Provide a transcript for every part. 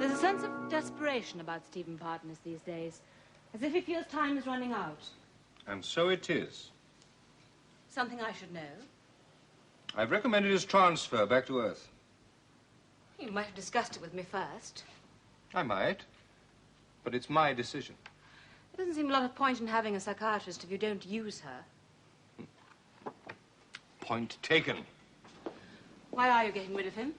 There's a sense of desperation about Stephen Partness these days, as if he feels time is running out. And so it is. Something I should know? I've recommended his transfer back to Earth. You might have discussed it with me first. I might, but it's my decision. There doesn't seem a lot of point in having a psychiatrist if you don't use her. Point taken. Why are you getting rid of him?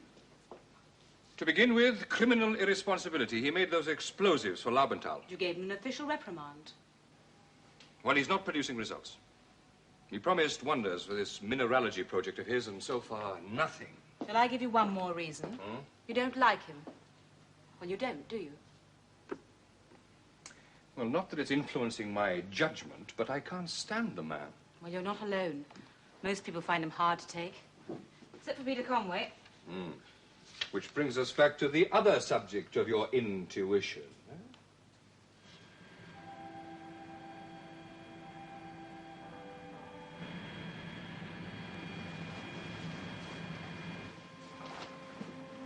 To begin with, criminal irresponsibility. He made those explosives for Laubenthal. You gave him an official reprimand. Well, he's not producing results. He promised wonders for this mineralogy project of his, and so far, nothing. Shall I give you one more reason? You don't like him. Well, you don't, do you? Well, not that it's influencing my judgment, but I can't stand the man. Well, you're not alone. Most people find him hard to take. Except for Peter Conway. Which brings us back to the other subject of your intuition.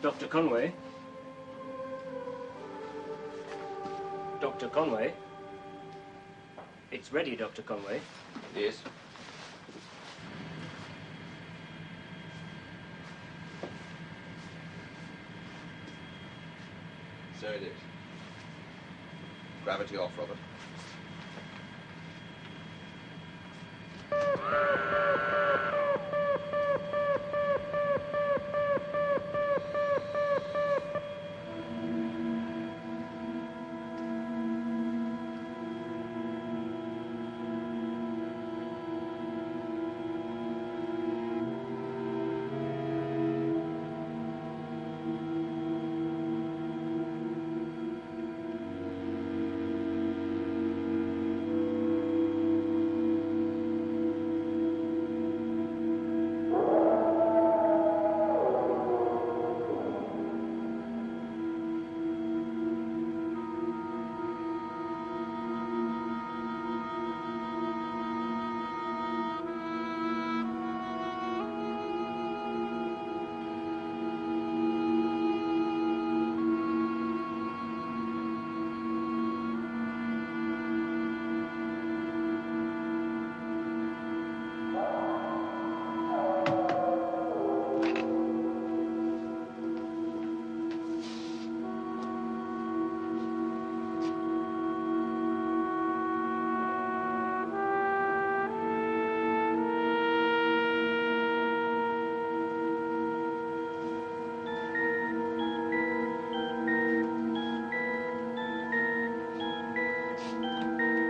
Dr. Conway? Dr. Conway? It's ready, Dr. Conway. Yes. So it is. Gravity off, Robert.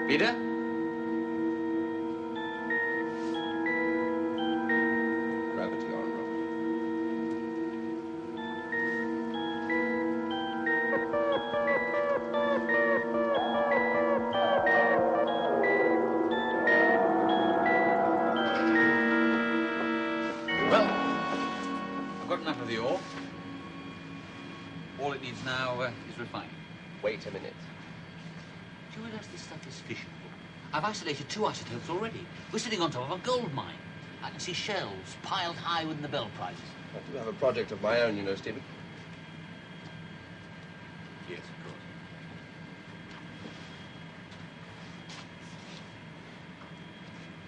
Peter? Gravity on, Robert. Well, I've got enough of the ore. All it needs now is refining. Wait a minute. Do you realize this stuff is fissionable? I've isolated 2 isotopes already. We're sitting on top of a gold mine. I can see shells piled high with Nobel Prizes. I do have a project of my own, you know, Stephen. Yes, of course.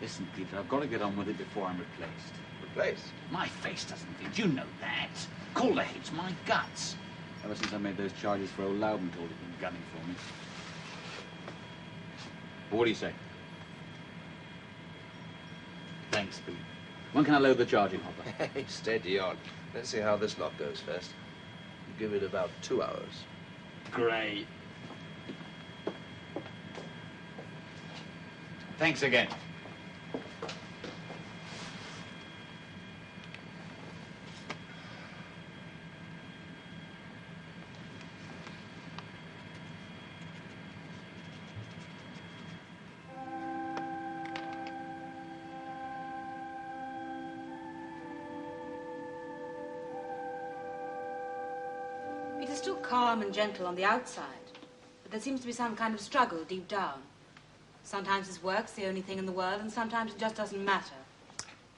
Listen, Peter, I've got to get on with it before I'm replaced. Replaced? My face doesn't fit. You know that. Caulder hates my guts. Ever since I made those charges for old Laubenthal, he's been gunning for me. What do you say? Thanks, Pete. When can I load the charging hopper? Hey, steady on. Let's see how this lot goes first. You give it about 2 hours. Great. Thanks again. Peter's still calm and gentle on the outside, but there seems to be some kind of struggle deep down. Sometimes his work's the only thing in the world, and sometimes it just doesn't matter.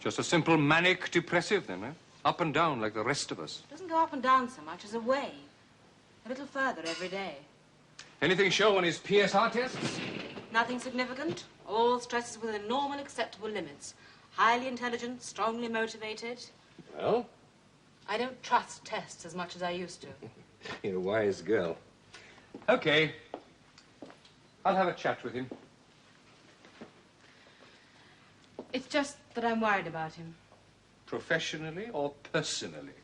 Just a simple manic depressive, then, eh? Up and down like the rest of us. It doesn't go up and down so much as a wave. little further every day. Anything show on his PSR tests? Nothing significant. All stresses within normal acceptable limits. Highly intelligent, strongly motivated. Well? I don't trust tests as much as I used to. You're a wise girl. Okay. I'll have a chat with him. It's just that I'm worried about him. Professionally or personally?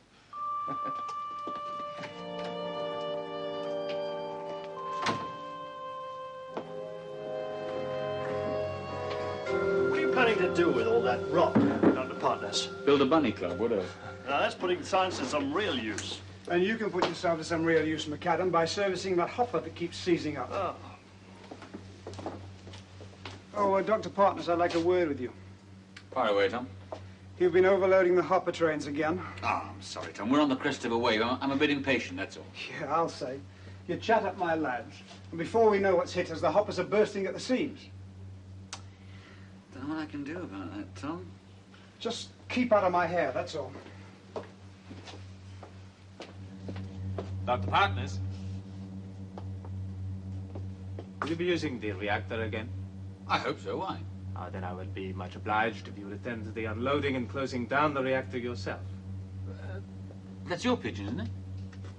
What are you planning to do with all that rock, Dr. Partness? Build a bunny club, what else? Now, that's putting science to some real use. And you can put yourself to some real use, McAdam, by servicing that hopper that keeps seizing up. Dr. Partness, I'd like a word with you. Fire away, Tom. You've been overloading the hopper trains again. Oh, I'm sorry, Tom. We're on the crest of a wave. I'm a bit impatient, that's all. Yeah, I'll say. You chat up my lads, and before we know what's hit us, the hoppers are bursting at the seams. Don't know what I can do about that, Tom. Just keep out of my hair, that's all. Dr. Partners? Will you be using the reactor again? I hope so. Why? Then I would be much obliged if you would attend to the unloading and closing down the reactor yourself. That's your pigeon, isn't it?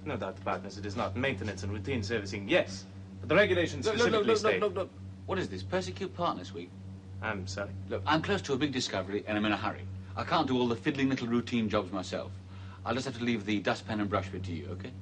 No, Dr. Partners, it is not. Maintenance and routine servicing, yes. But the regulations specifically state... Look. What is this? Persecute Partners Week? I'm sorry? Look, I'm close to a big discovery and I'm in a hurry. I can't do all the fiddling little routine jobs myself. I'll just have to leave the dustpan and brush bit to you, okay?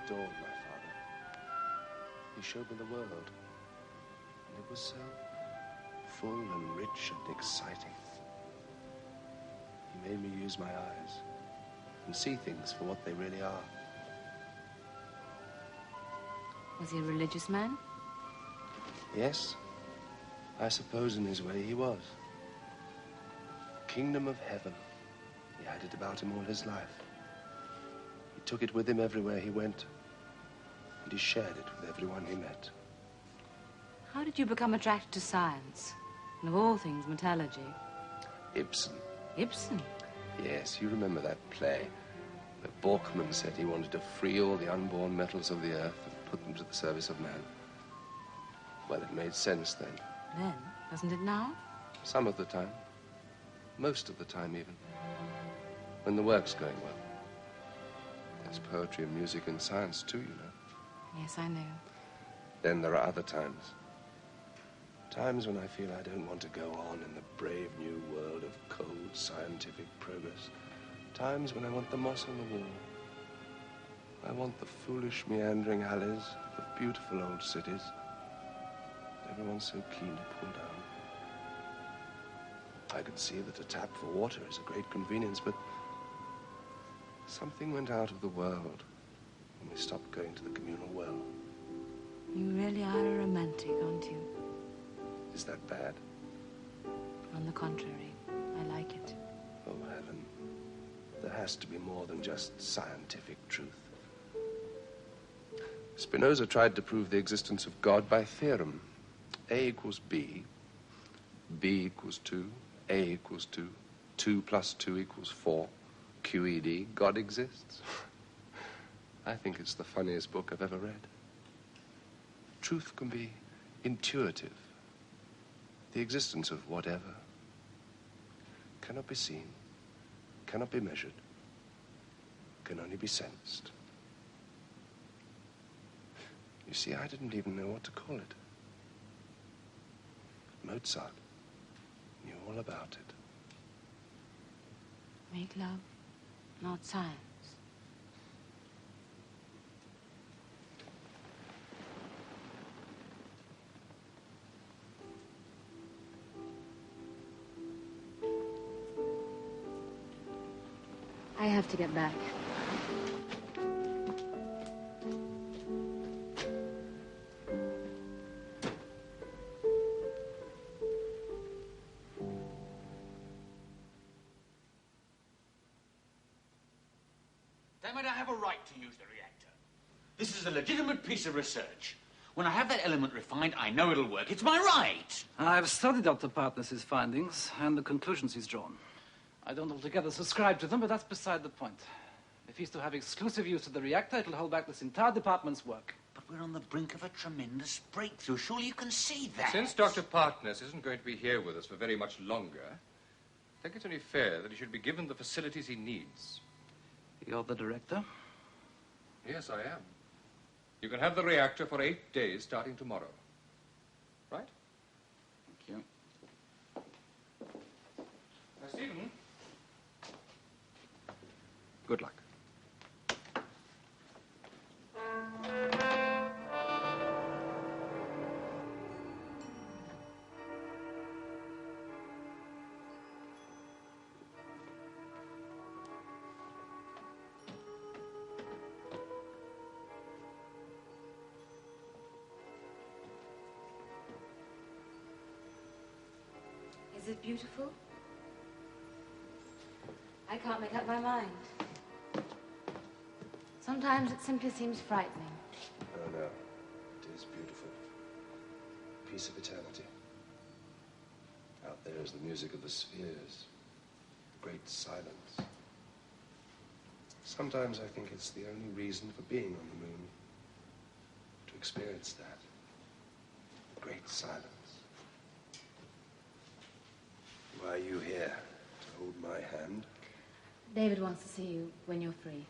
Adored my father. He showed me the world, and it was so full and rich and exciting. He made me use my eyes and see things for what they really are. Was he a religious man? Yes, I suppose in his way he was. Kingdom of heaven. He had it about him all his life. He took it with him everywhere he went. And he shared it with everyone he met. How did you become attracted to science? And of all things, metallurgy? Ibsen. Ibsen? Yes, you remember that play where Borkman said he wanted to free all the unborn metals of the earth and put them to the service of man. Well, it made sense then. Then? Doesn't it now? Some of the time. Most of the time, even. When the work's going well. There's poetry and music and science, too, you know. Yes, I know. Then there are other times. Times when I feel I don't want to go on in the brave new world of cold scientific progress. Times when I want the moss on the wall. I want the foolish meandering alleys of beautiful old cities. Everyone's so keen to pull down. I can see that a tap for water is a great convenience, but something went out of the world when we stopped going to the communal well. You really are a romantic, aren't you? Is that bad? On the contrary, I like it. Oh, heaven. There has to be more than just scientific truth. Spinoza tried to prove the existence of God by theorem. A equals B. B equals 2. A equals 2. 2 plus 2 equals 4. QED. God exists. I think it's the funniest book I've ever read. Truth can be intuitive. The existence of whatever. cannot be seen, cannot be measured, can only be sensed. You see, I didn't even know what to call it. But Mozart knew all about it. Make love, not science. I have to get back. Damn it, I have a right to use the reactor. This is a legitimate piece of research. When I have that element refined, I know it'll work. It's my right. I've studied Dr. Partness's findings and the conclusions he's drawn. I don't altogether subscribe to them, but that's beside the point. If he's to have exclusive use of the reactor, it'll hold back this entire department's work. But we're on the brink of a tremendous breakthrough. Surely you can see that. Since Dr. Partness isn't going to be here with us for very much longer, I think it's only fair that he should be given the facilities he needs. You're the director? Yes, I am. You can have the reactor for 8 days starting tomorrow. Right? Thank you. Now, Stephen. Good luck. Is it beautiful? I can't make up my mind. Sometimes it simply seems frightening. Oh, no. It is beautiful. Piece of eternity. Out there is the music of the spheres. The great silence. Sometimes I think it's the only reason for being on the moon. To experience that. The great silence. Why are you here? To hold my hand? David wants to see you when you're free.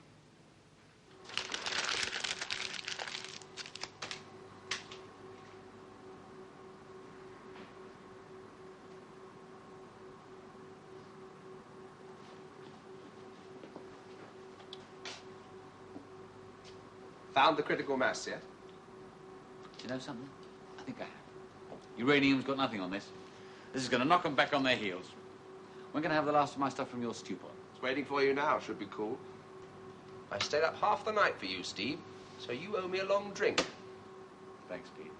Found the critical mass yet? Do you know something? I think I have. Uranium's got nothing on this. This is going to knock them back on their heels. When can I have the last of my stuff from your stew pot? It's waiting for you now. Should be cool. I stayed up half the night for you, Steve. So you owe me a long drink. Thanks, Pete.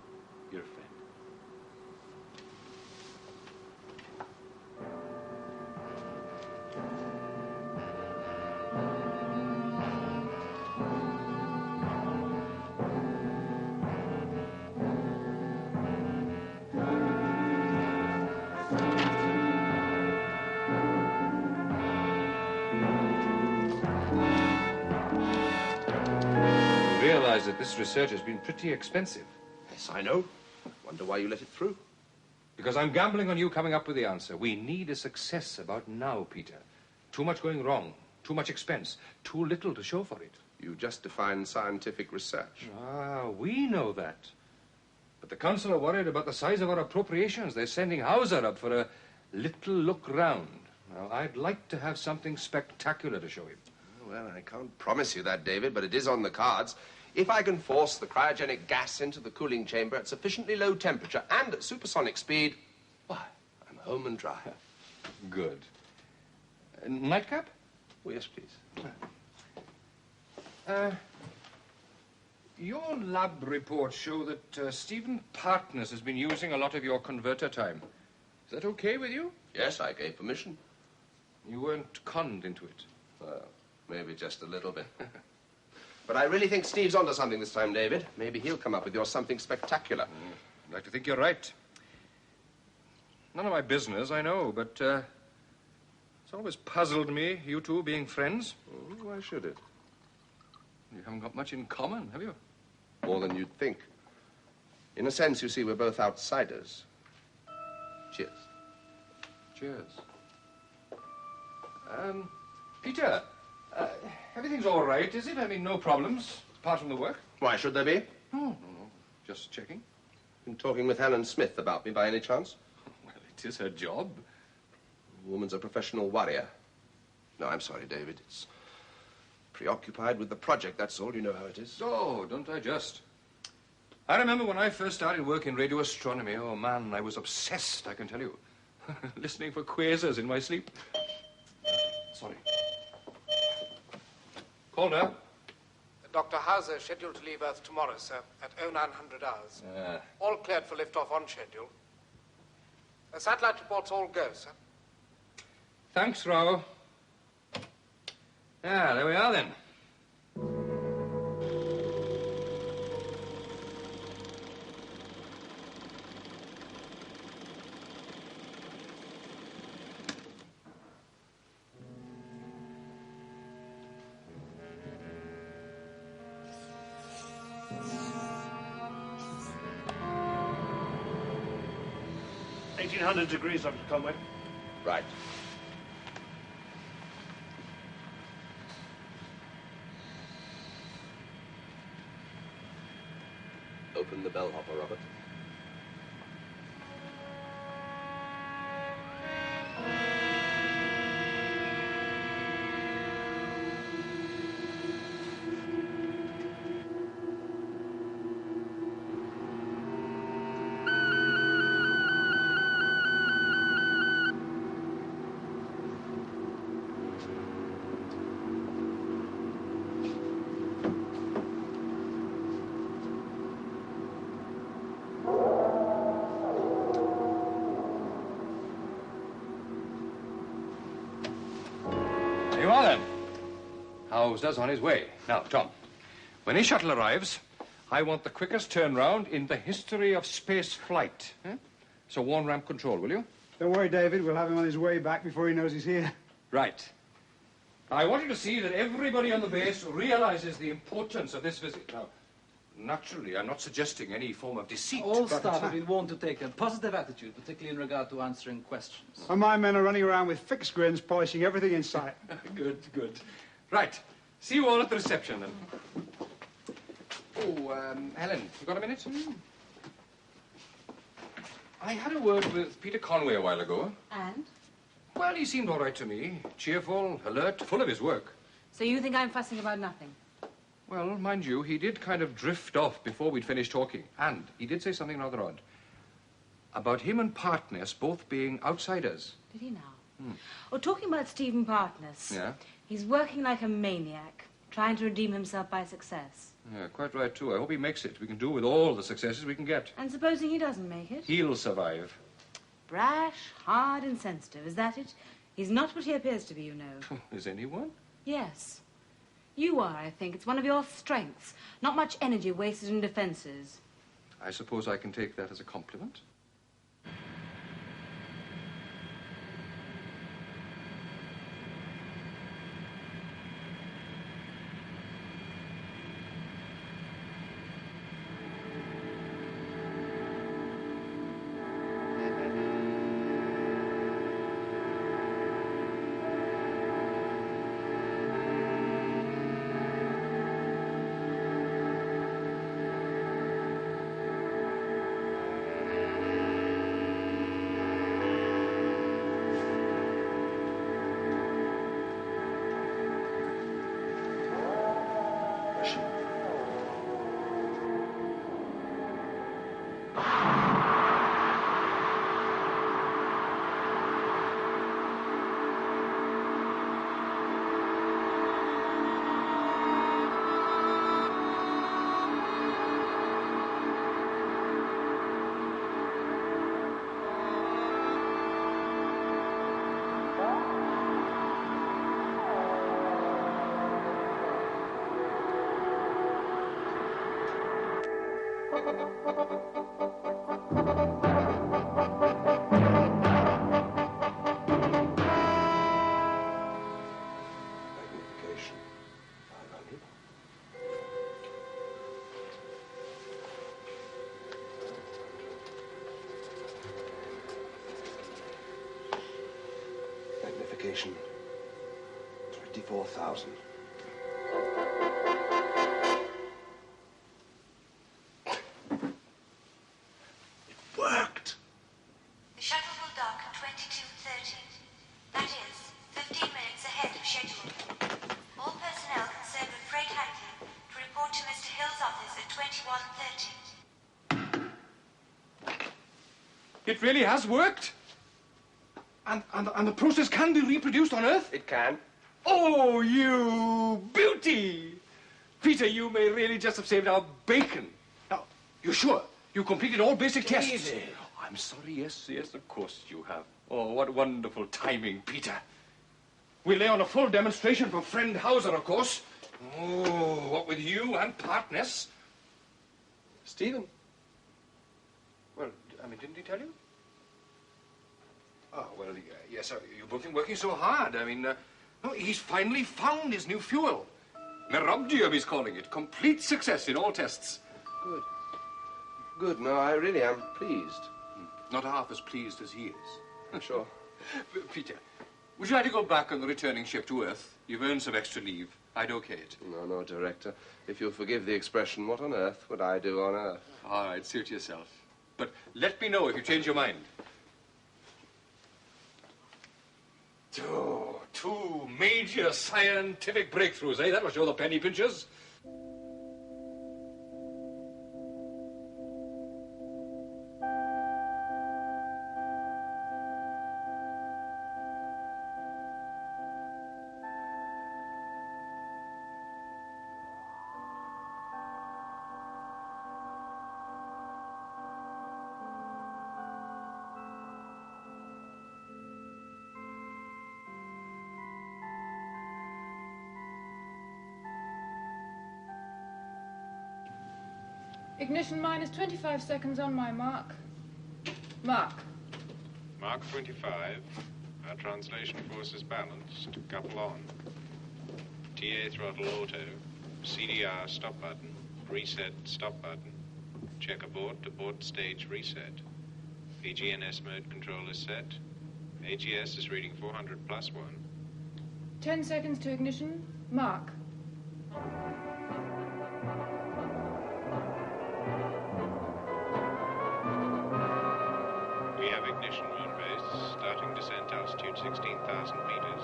You're a friend. That this research has been pretty expensive. Yes, I know. Wonder why you let it through. Because I'm gambling on you coming up with the answer. We need a success about now, Peter. Too much going wrong, too much expense, too little to show for it. You just defined scientific research. Ah, we know that. But the council are worried about the size of our appropriations. They're sending Hauser up for a little look round. Now, I'd like to have something spectacular to show him. Well, I can't promise you that, David, but it is on the cards. If I can force the cryogenic gas into the cooling chamber at sufficiently low temperature and at supersonic speed, why, I'm home and dry. Good. Nightcap? Oh, yes, please. Your lab reports show that Stephen Partness has been using a lot of your converter time. Is that okay with you? Yes, I gave permission. You weren't conned into it? Well, maybe just a little bit. But I really think Steve's onto something this time, David. Maybe he'll come up with your something spectacular. I'd like to think you're right. None of my business, I know, but it's always puzzled me, you two being friends. Oh, why should it? You haven't got much in common, have you? More than you'd think. In a sense, you see, we're both outsiders. Cheers. Cheers. Peter, everything's all right, is it? I mean, no problems, apart from the work? Why should there be? No. Just checking. Been talking with Helen Smith about me by any chance? Well, it is her job. The woman's a professional worrier. No, I'm sorry, David. It's preoccupied with the project, that's all. You know how it is. Oh, don't I just. I remember when I first started work in radio astronomy. Oh, man, I was obsessed, I can tell you. Listening for quasars in my sleep. Sorry. Caulder. Dr. Hauser is scheduled to leave Earth tomorrow, sir, at 0900 hours. All cleared for liftoff on schedule. The satellite reports all go, sir. Thanks, Rao. Yeah, there we are then. degrees, Dr. Conway. Right. Open the bellhopper, Robert. Hauser's on his way. Now, Tom, when his shuttle arrives, I want the quickest turnaround in the history of space flight. So warn ramp control, will you? Don't worry, David. We'll have him on his way back before he knows he's here. Right. I want you to see that everybody on the base realizes the importance of this visit. Now, naturally, I'm not suggesting any form of deceit. All staff have been warned to take a positive attitude, particularly in regard to answering questions. And my men are running around with fixed grins, polishing everything in sight. Good, good. Right. See you all at the reception, then. Oh, Helen, you got a minute? I had a word with Peter Conway a while ago. And? Well, he seemed all right to me. Cheerful, alert, full of his work. So you think I'm fussing about nothing? Well, mind you, he did kind of drift off before we'd finished talking. And he did say something rather odd. About him and Partness both being outsiders. Did he now? Oh, talking about Stephen Partness. Yeah? He's working like a maniac, trying to redeem himself by success. Yeah, quite right, too. I hope he makes it. We can do with all the successes we can get. And supposing he doesn't make it? He'll survive. Brash, hard, and sensitive. Is that it? He's not what he appears to be, you know. Is anyone? Yes. You are, I think. It's one of your strengths. Not much energy wasted in defenses. I suppose I can take that as a compliment. Magnification 54,000. Worked. The shuttle will dock at 22:30. That is 15 minutes ahead of schedule. All personnel concerned with freight handling to report to Mr. Hill's office at 21:30. It really has worked? And the process can be reproduced on Earth? It can. Oh, you beauty! Peter, you may really just have saved our bacon. Now, you're sure? You completed all basic tests? Easy. I'm sorry, yes, of course you have. Oh, what wonderful timing, Peter. We lay on a full demonstration from friend Hauser, of course. Oh, what with you and Partness. Stephen. Well, I mean, didn't he tell you? Oh, well, yes, you've both been working so hard. I mean, no, he's finally found his new fuel. Merobdium, he's calling it. Complete success in all tests. Good. Good. No, I really am pleased. Not half as pleased as he is. Sure. Peter, would you like to go back on the returning ship to Earth? You've earned some extra leave. I'd okay it. No, Director. If you'll forgive the expression, what on earth would I do on Earth? All right, suit yourself. But let me know if you change your mind. Oh, two major scientific breakthroughs, eh? That'll show the penny pinchers. Ignition minus 25 seconds on my mark. Mark. Mark 25. Our translation force is balanced. Couple on. TA throttle auto. CDR stop button. Reset stop button. Check abort stage reset. PGNS mode control is set. AGS is reading 400 plus 1. 10 seconds to ignition. Mark. We have ignition, Moonbase. Starting descent altitude 16,000 meters.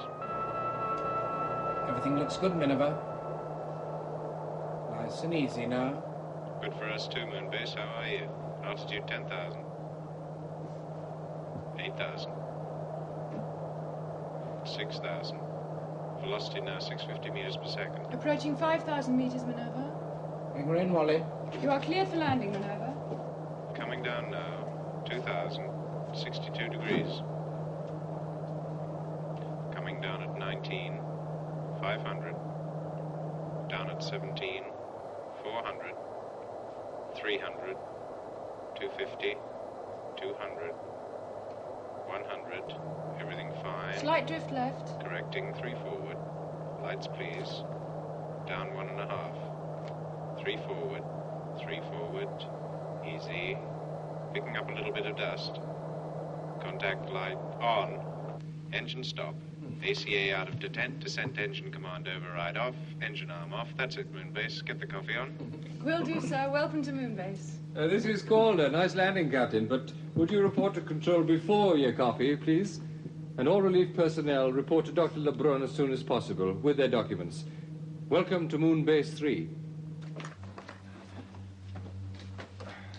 Everything looks good, Minerva. Nice and easy now. Good for us too, Moonbase. How are you? Altitude 10,000. 8,000. 6,000. Velocity now 650 meters per second. Approaching 5,000 meters, Minerva. Bring her in, Wally. You are cleared for landing, Minerva. Coming down now. 2,000. 62 degrees. Coming down at 19. 500. Down at 17. 400. 300. 250. 200. 100. Everything fine. Slight drift left. Correcting 3 forward. Lights, please. Down 1.5. 3 forward. 3 forward. Easy. Picking up a little bit of dust. Contact light on. Engine stop. ACA out of detent. Descent engine command override off. Engine arm off. That's it, Moonbase. Get the coffee on. Will do, sir. Welcome to Moonbase. This is Caulder. Nice landing, Captain. But would you report to control before your coffee, please? And all relief personnel report to Dr. Lebrun as soon as possible with their documents. Welcome to Moonbase 3.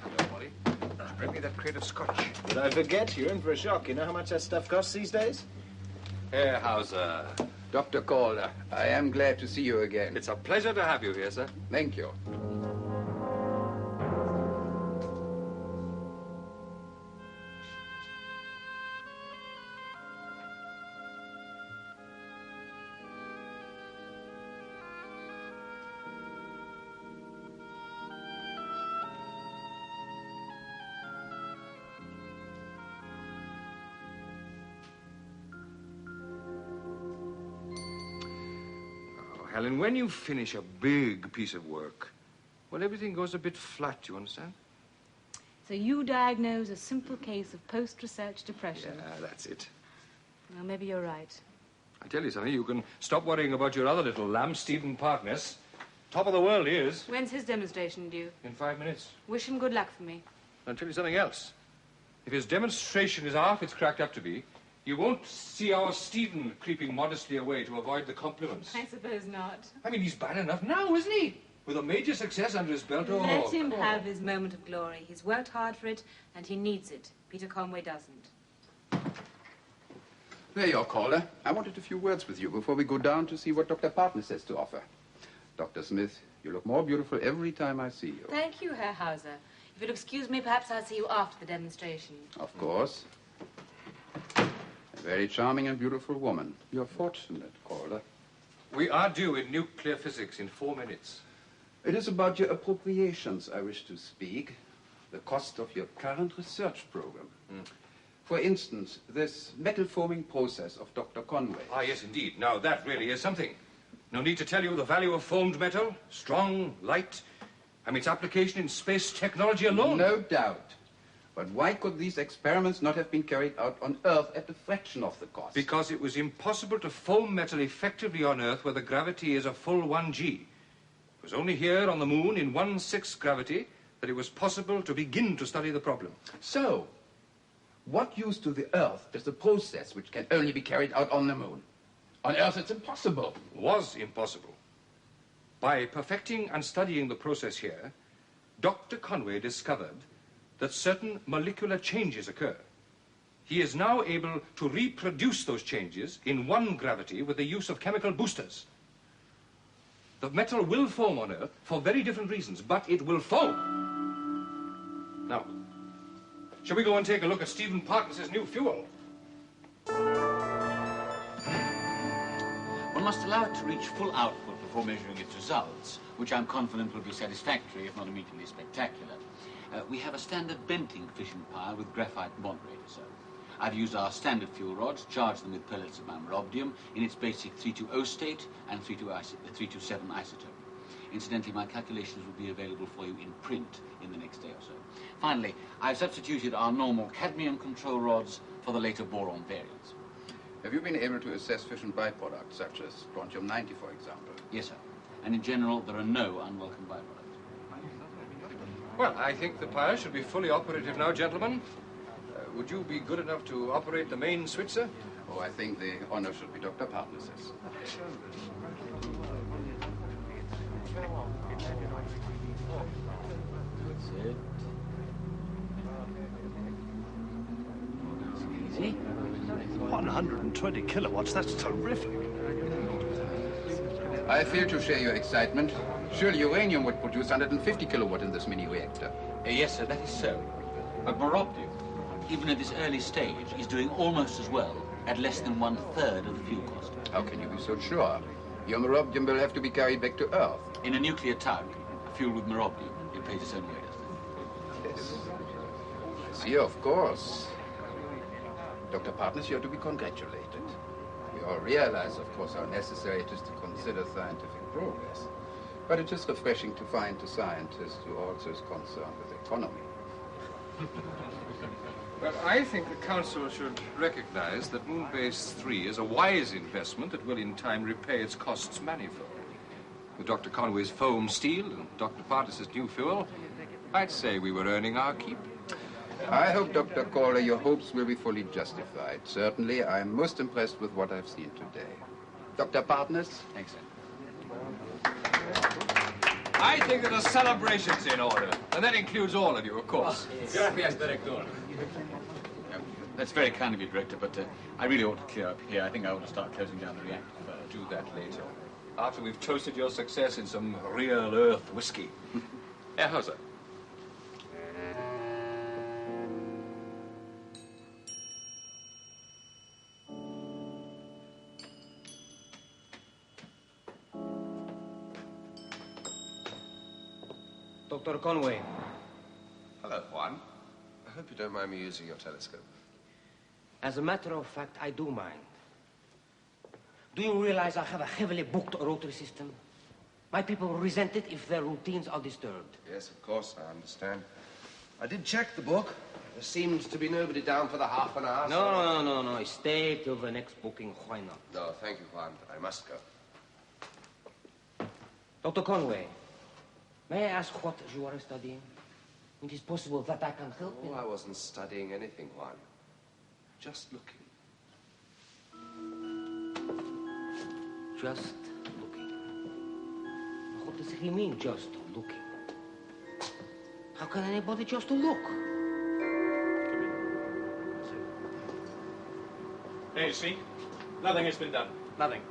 Hello, Molly. Bring me that crate of scotch. Did I forget? You're in for a shock. You know how much that stuff costs these days? Herr Hauser. Dr. Caulder, I am glad to see you again. It's a pleasure to have you here, sir. Thank you. Helen, when you finish a big piece of work, well, everything goes a bit flat, you understand? So you diagnose a simple case of post-research depression. Yeah, that's it. Well, maybe you're right. I tell you something, you can stop worrying about your other little lamb, Stephen Partness. Top of the world he is. When's his demonstration due? In 5 minutes. Wish him good luck for me. I'll tell you something else. If his demonstration is half it's cracked up to be, you won't see our Stephen creeping modestly away to avoid the compliments. I suppose not. I mean, he's bad enough now, isn't he? With a major success under his belt. Oh, let him have his moment of glory. He's worked hard for it, and he needs it. Peter Conway doesn't. There you are, Caulder. I wanted a few words with you before we go down to see what Dr. Partness has to offer. Dr. Smith, you look more beautiful every time I see you. Thank you, Herr Hauser. If you'll excuse me, perhaps I'll see you after the demonstration. Of course. A very charming and beautiful woman. You're fortunate, Caulder. We are due in nuclear physics in 4 minutes. It is about your appropriations I wish to speak. The cost of your current research program. For instance, this metal forming process of Dr. Conway. Ah, yes, indeed. Now, that really is something. No need to tell you the value of formed metal. Strong, light. I mean, its application in space technology alone. No doubt. But why could these experiments not have been carried out on Earth at a fraction of the cost? Because it was impossible to foam metal effectively on Earth where the gravity is a full 1g. It was only here on the Moon in 1/6 gravity that it was possible to begin to study the problem. So, what use to the Earth is a process which can only be carried out on the Moon? On Earth, it's impossible. Was impossible. By perfecting and studying the process here, Dr. Conway discovered that certain molecular changes occur. He is now able to reproduce those changes in 1 gravity with the use of chemical boosters. The metal will form on Earth for very different reasons, but it will form. Now, shall we go and take a look at Stephen Partness's new fuel? One must allow it to reach full output before measuring its results, which I'm confident will be satisfactory, if not immediately spectacular. We have a standard Benting fission pile with graphite moderator, sir. I've used our standard fuel rods, charged them with pellets of marobdium in its basic 320 state and 327 isotope. Incidentally, my calculations will be available for you in print in the next day or so. Finally, I've substituted our normal cadmium control rods for the later boron variants. Have you been able to assess fission byproducts, such as strontium-90, for example? Yes, sir. And in general, there are no unwelcome byproducts. Well, I think the pile should be fully operative now, gentlemen. Would you be good enough to operate the main switch, sir? Oh, I think the honor should be Dr. Partness's. That's it. Easy. 120 kilowatts, that's terrific. I fail to share your excitement. Surely uranium would produce 150 kilowatt in this mini reactor. Yes, sir, that is so. But marobdium, even at this early stage, is doing almost as well at less than 1/3 of the fuel cost. How can you be so sure? Your marobdium will have to be carried back to Earth. In a nuclear tug, fueled with marobdium, it pays its own way, doesn't it? Yes. See, of course. Dr. Partness, you are to be congratulated. We all realize, of course, how necessary it is to consider scientific progress. But it is refreshing to find a scientist who also is concerned with economy. Well, I think the Council should recognize that Moonbase 3 is a wise investment that will in time repay its costs manifold. With Dr. Conway's foam steel and Dr. Partness's new fuel, I'd say we were earning our keep. I hope, Dr. Caulder, your hopes will be fully justified. Certainly, I am most impressed with what I've seen today. Dr. Partness? Thanks, sir. I think that a celebration's in order, and that includes all of you, of course. Gracias, Director. That's very kind of you, Director, but I really ought to clear up here. I think I ought to start closing down the reactor. Do that later, after we've toasted your success in some real Earth whiskey. Herr Hauser. Dr. Conway. Hello, Juan. I hope you don't mind me using your telescope. As a matter of fact, I do mind. Do you realize I have a heavily booked rotary system? My people resent it if their routines are disturbed. Yes, of course, I understand. I did check the book. There seems to be nobody down for the half an hour. No. Stay till the next booking. Why not? No, thank you, Juan, but I must go. Dr. Conway, may I ask what you are studying? It is possible that I can help you. Oh, I wasn't studying anything, Juan. Just looking. Just looking. What does he mean, just looking? How can anybody just look? Hey, see? Nothing has been done. Nothing.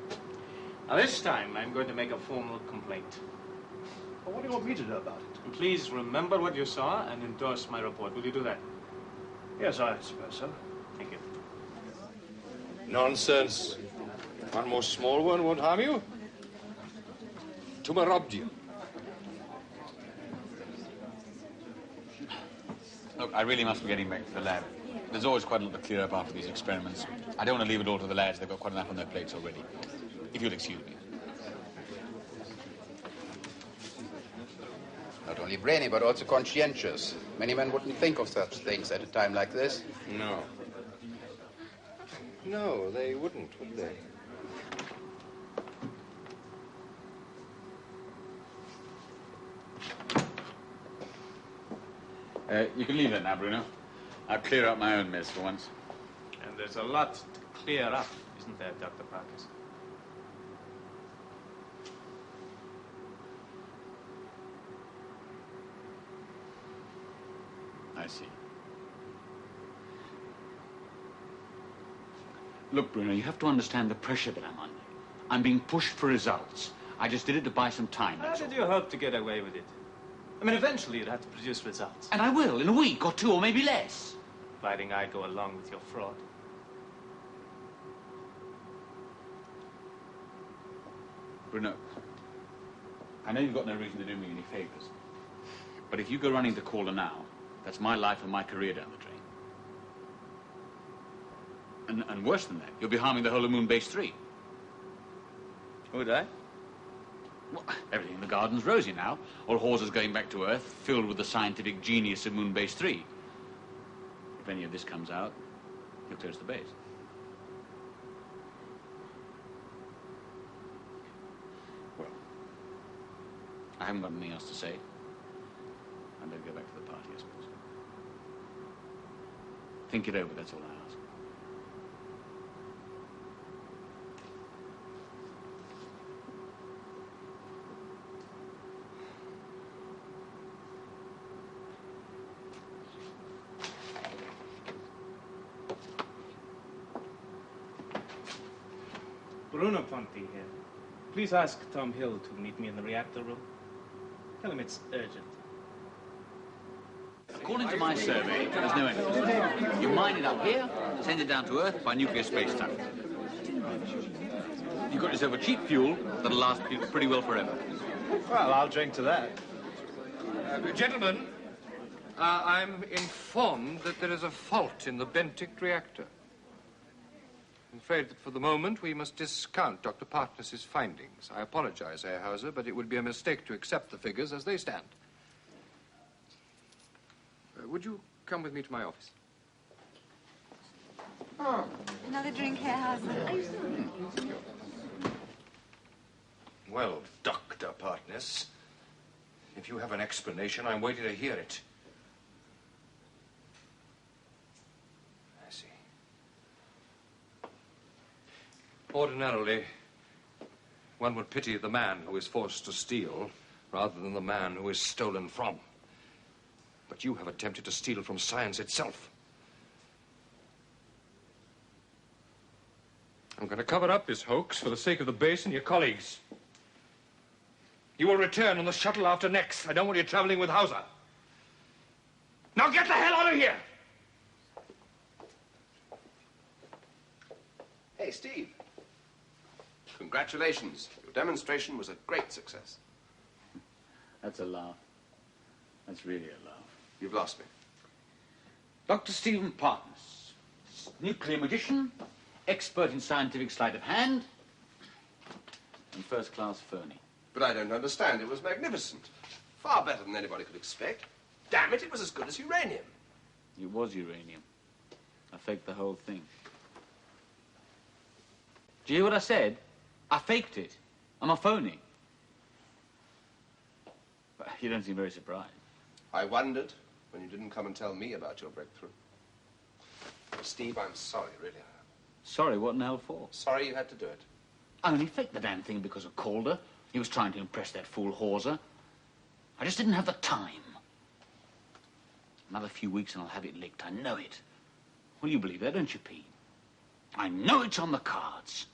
Now, this time, I'm going to make a formal complaint. Well, what do you want me to do about it? And please remember what you saw and endorse my report. Will you do that? Yes, I suppose so. Thank you. Nonsense. One more small one won't harm you. Tuma robbed you. Look, I really must be getting back to the lab. There's always quite a lot to clear up after these experiments. I don't want to leave it all to the lads. They've got quite enough on their plates already. If you'll excuse me. Not only brainy, but also conscientious. Many men wouldn't think of such things at a time like this. No. No, they wouldn't, would they? You can leave that now, Bruno. I'll clear up my own mess for once. And there's a lot to clear up, isn't there, Dr. Partness? I see. Look, Bruno, you have to understand the pressure that I'm under. I'm being pushed for results. I just did it to buy some time. How did you hope to get away with it? I mean, eventually you'd have to produce results. And I will, in a week or two, or maybe less. Providing I go along with your fraud. Bruno, I know you've got no reason to do me any favors. But if you go running to Caulder now, that's my life and my career down the drain. And worse than that, you'll be harming the whole of Moonbase 3. Would I? Well, everything in the garden's rosy now. All Hawser's going back to Earth, filled with the scientific genius of Moonbase 3. If any of this comes out, he'll close the base. Well, I haven't got anything else to say. I better go back to the party, I suppose. Think it over, that's all I ask. Bruno Ponti here. Please ask Tom Hill to meet me in the reactor room. Tell him it's urgent. According to my survey, there's no energy. You mine it up here, send it down to Earth by nuclear space tunnel. You've got yourself a cheap fuel that'll last you pretty well forever. Well, I'll drink to that. Gentlemen, I'm informed that there is a fault in the Bentic reactor. I'm afraid that for the moment we must discount Dr. Partness's findings. I apologize, Herr Hauser, but it would be a mistake to accept the figures as they stand. Would you come with me to my office? Oh, another drink, Herr Hauser. Well, Dr. Partness, if you have an explanation, I'm waiting to hear it. I see. Ordinarily, one would pity the man who is forced to steal rather than the man who is stolen from. But you have attempted to steal from science itself. I'm going to cover up this hoax for the sake of the base and your colleagues. You will return on the shuttle after next. I don't want you traveling with Hauser. Now get the hell out of here! Hey, Steve. Congratulations. Your demonstration was a great success. That's a laugh. That's really a laugh. You've lost me. Dr. Stephen Partness, nuclear magician, expert in scientific sleight of hand, and first-class phony. But I don't understand. It was magnificent. Far better than anybody could expect. Damn it, it was as good as uranium. It was uranium. I faked the whole thing. Do you hear what I said? I faked it. I'm a phony. But you don't seem very surprised. I wondered when you didn't come and tell me about your breakthrough. Steve, I'm sorry, really. Sorry, what in the hell for? Sorry you had to do it. I only faked the damn thing because of Caulder. He was trying to impress that fool Hawser. I just didn't have the time. Another few weeks and I'll have it licked. I know it. Well, you believe that, don't you, Pete? I know it's on the cards.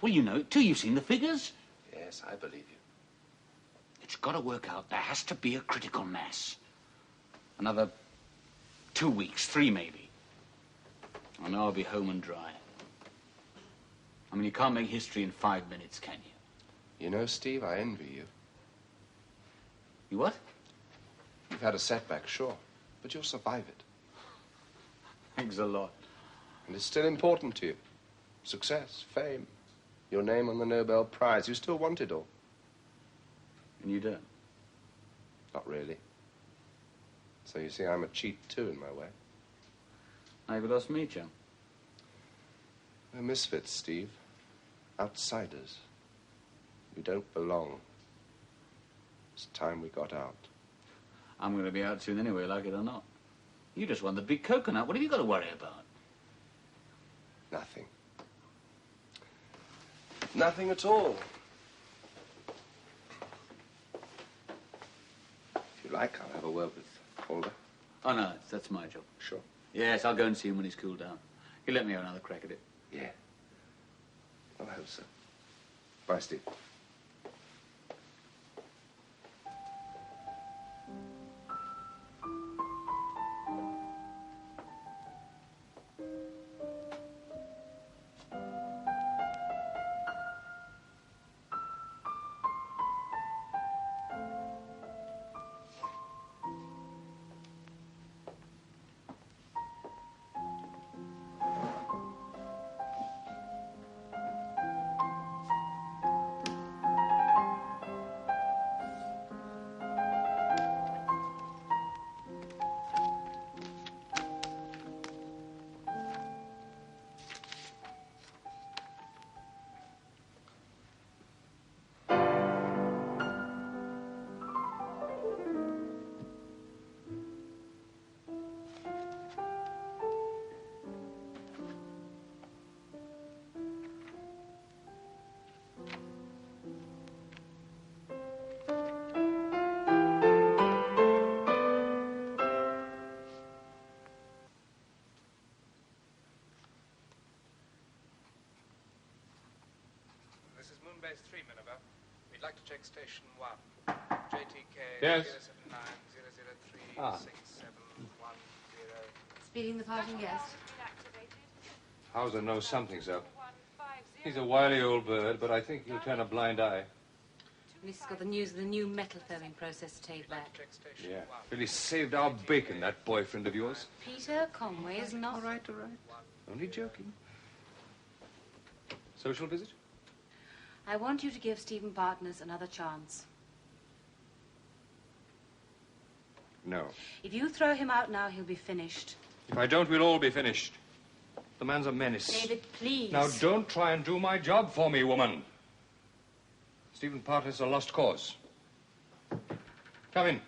Well, you know it too. You've seen the figures. Yes, I believe you. It's got to work out. There has to be a critical mass. Another 2 weeks, 3 maybe. I know I'll be home and dry. I mean, you can't make history in 5 minutes, can you? You know, Steve, I envy you. You what? You've had a setback, sure, but you'll survive it. Thanks a lot. And it's still important to you. Success, fame, your name on the Nobel Prize. You still want it all. And you don't? Not really. So you see, I'm a cheat too, in my way. Now you've lost me, chum. We're misfits, Steve. Outsiders. We don't belong. It's time we got out. I'm going to be out soon anyway, like it or not. You just won the big coconut. What have you got to worry about? Nothing. Nothing at all. If you like, I'll have a word with Caulder. Oh, no, that's my job. Sure. Yes, I'll go and see him when he's cooled down. He'll let me have another crack at it. Yeah. Well, I hope so. Bye, Steve. This is Moonbase 3, Minerva. We'd like to check station 1. JTK Yes. 079 Speaking the parting guest. Hauser knows something's up. He's a wily old bird, but I think he'll turn a blind eye. At least he's got the news of the new metal therming process to take back. Yeah. Really saved our bacon, that boyfriend of yours. Peter Conway is not... All right. Only joking. Social visit? I want you to give Stephen Partness another chance. No. If you throw him out now, he'll be finished. If I don't, we'll all be finished. The man's a menace. David, please. Now, don't try and do my job for me, woman. Stephen Partness is a lost cause. Come in.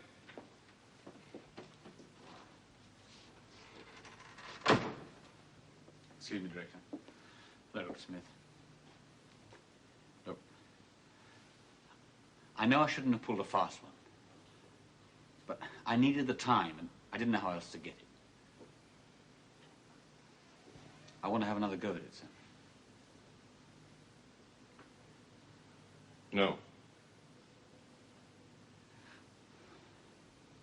Excuse me, Director. Hello, Dr. Smith. Look, I know I shouldn't have pulled a fast one, but I needed the time, and I didn't know how else to get it. I want to have another go at it, sir. No.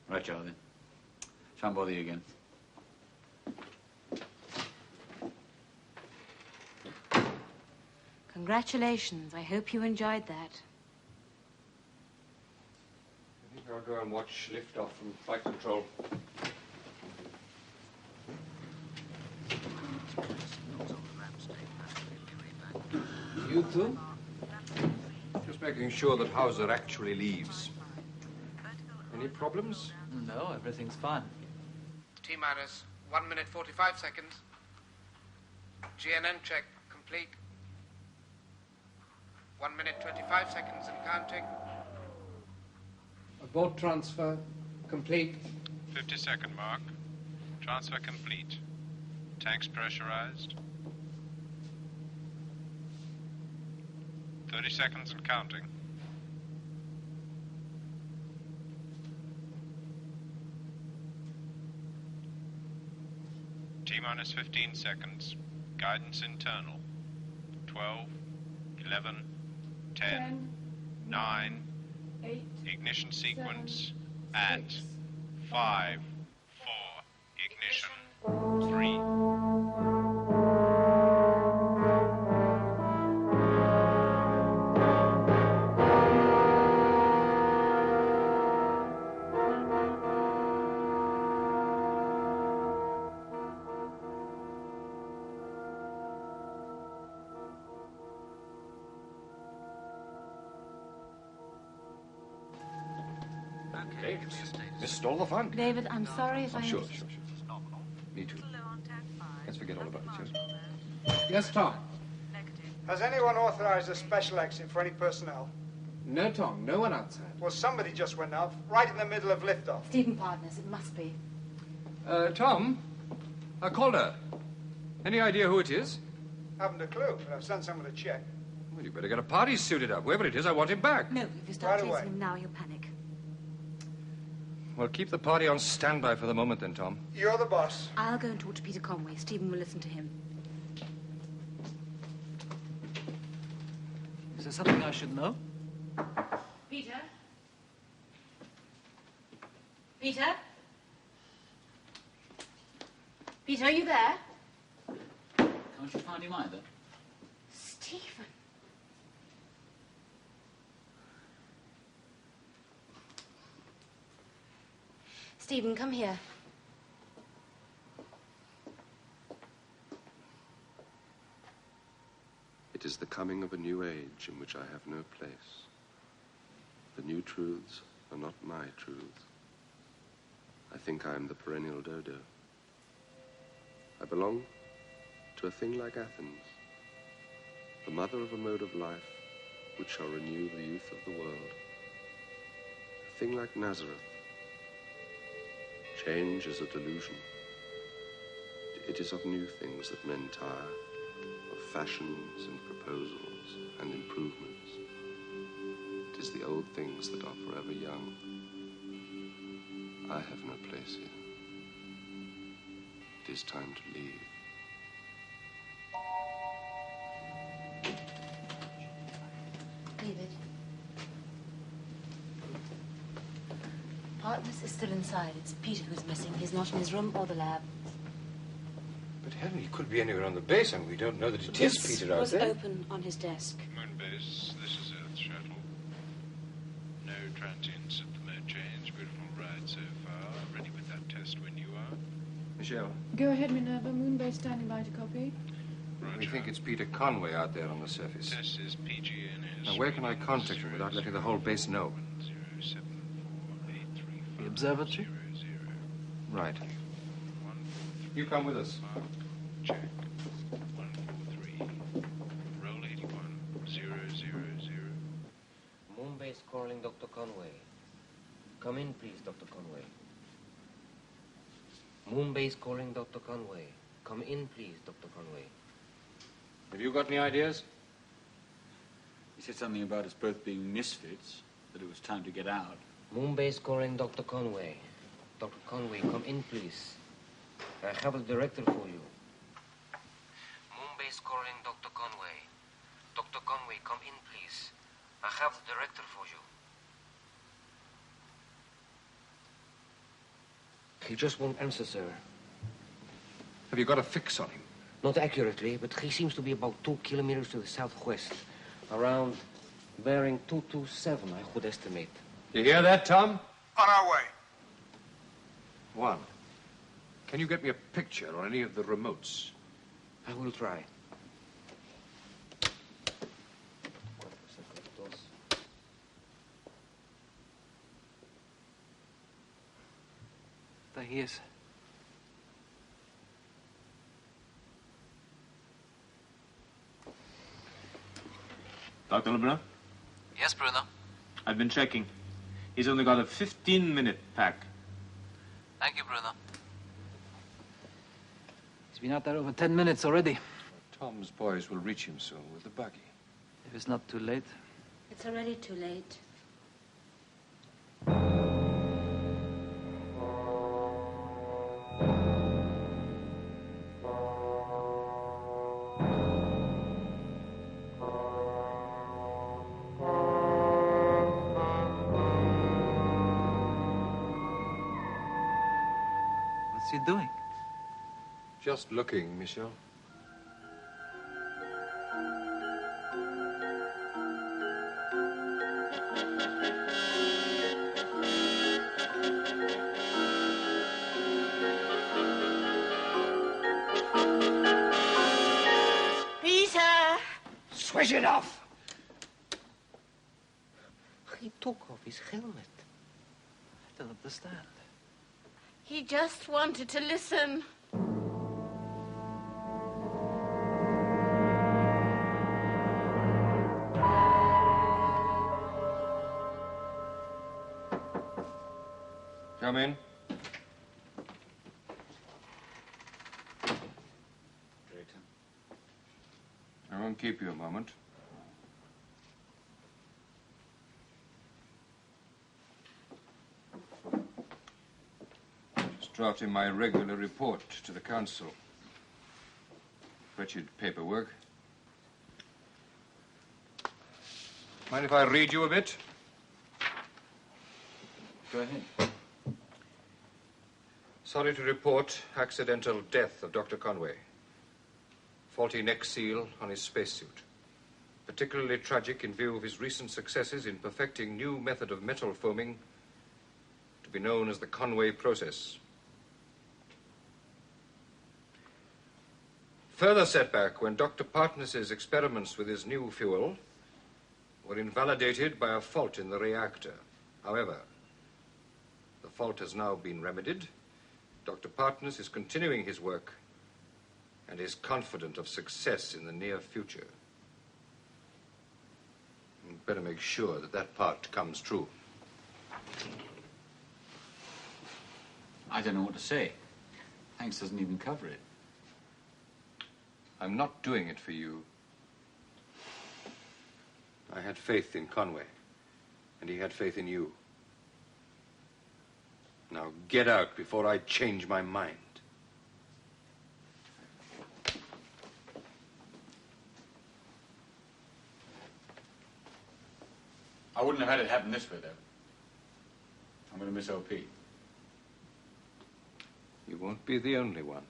Right, Charlie, then. Shan't bother you again. Congratulations. I hope you enjoyed that. I think I'll go and watch liftoff from flight control. You too? Just making sure that Hauser actually leaves. Any problems? No, everything's fine. T-minus 1 minute 45 seconds. GNN check complete. 1 minute 25 seconds and counting. Abort transfer complete. 50-second mark. Transfer complete. Tanks pressurized. 30 seconds and counting. T-minus 15 seconds. Guidance internal. 12, 11, 10, 9, 8, ignition sequence at 5, 4, ignition 3. Missed all the fun. David, I'm sorry if I... Sure. Me too. Let's forget all about it, yes? Yes, Tom. Has anyone authorized a special exit for any personnel? No, Tom. No one outside. Well, somebody just went out, right in the middle of liftoff. Stephen Partners, it must be. Tom? Caulder. Any idea who it is? Haven't a clue, but I've sent someone to check. Well, you better get a party suited up. Whoever it is, I want him back. No, if you start Right away. chasing him now, you'll panic. Well, keep the party on standby for the moment, then, Tom. You're the boss. I'll go and talk to Peter Conway. Stephen will listen to him. Is there something I should know? Peter? Peter? Peter, are you there? Can't you find him either? Stephen. Stephen, come here. It is the coming of a new age in which I have no place. The new truths are not my truths. I think I am the perennial dodo. I belong to a thing like Athens, the mother of a mode of life which shall renew the youth of the world. A thing like Nazareth. Change is a delusion. It is of new things that men tire, of fashions and proposals and improvements. It is the old things that are forever young. I have no place here. It is time to leave. David. Partners is still inside. It's Peter who's missing. He's not in his room or the lab. But Helen, he could be anywhere on the base, and we don't know that it is Peter out was there. open on his desk. Moonbase, this is Earth Shuttle. No transients at the mode change. Beautiful ride so far. Ready with that test when you are. Michelle, Go ahead, Minerva. Moonbase standing by to copy. we think it's Peter Conway out there on the surface. Test is PGN. Now, where can I contact him without letting the whole base know? The observatory? Right. You come with us. Check. 143. Roll 81. 000. Moonbase calling Dr. Conway. Come in, please, Dr. Conway. Moonbase calling Dr. Conway. Come in, please, Dr. Conway. Have you got any ideas? He said something about us both being misfits, that it was time to get out. Moonbase calling Dr. Conway. Dr. Conway, come in, please. I have a director for you. Moonbase calling Dr. Conway. Dr. Conway, come in, please. I have the director for you. He just won't answer, sir. Have you got a fix on him? Not accurately, but he seems to be about 2 kilometers to the southwest. Around bearing 227, I would estimate. You hear that, Tom? On our way. One. Can you get me a picture on any of the remotes? I will try. There he is. Dr. Lebrun? Yes, Bruno? I've been checking. He's only got a 15-minute pack. Thank you, Bruno. He's been out there over 10 minutes already. Tom's boys will reach him soon with the buggy. If it's not too late. It's already too late. What's he doing? Just looking, Michel. Peter! Switch it off! He took off his helmet. I don't understand. He just wanted to listen. Come in. I won't keep you a moment. Just drafting my regular report to the council. Wretched paperwork. Mind if I read you a bit? Go ahead. Sorry to report accidental death of Dr. Conway. Faulty neck seal on his spacesuit. Particularly tragic in view of his recent successes in perfecting new method of metal foaming to be known as the Conway process. Further setback when Dr. Partness's experiments with his new fuel were invalidated by a fault in the reactor. However, the fault has now been remedied. Dr. Partness is continuing his work and is confident of success in the near future. You'd better make sure that that part comes true. I don't know what to say. Thanks doesn't even cover it. I'm not doing it for you. I had faith in Conway, and he had faith in you. Now get out before I change my mind. I wouldn't have had it happen this way, though. I'm going to miss OP. You won't be the only one.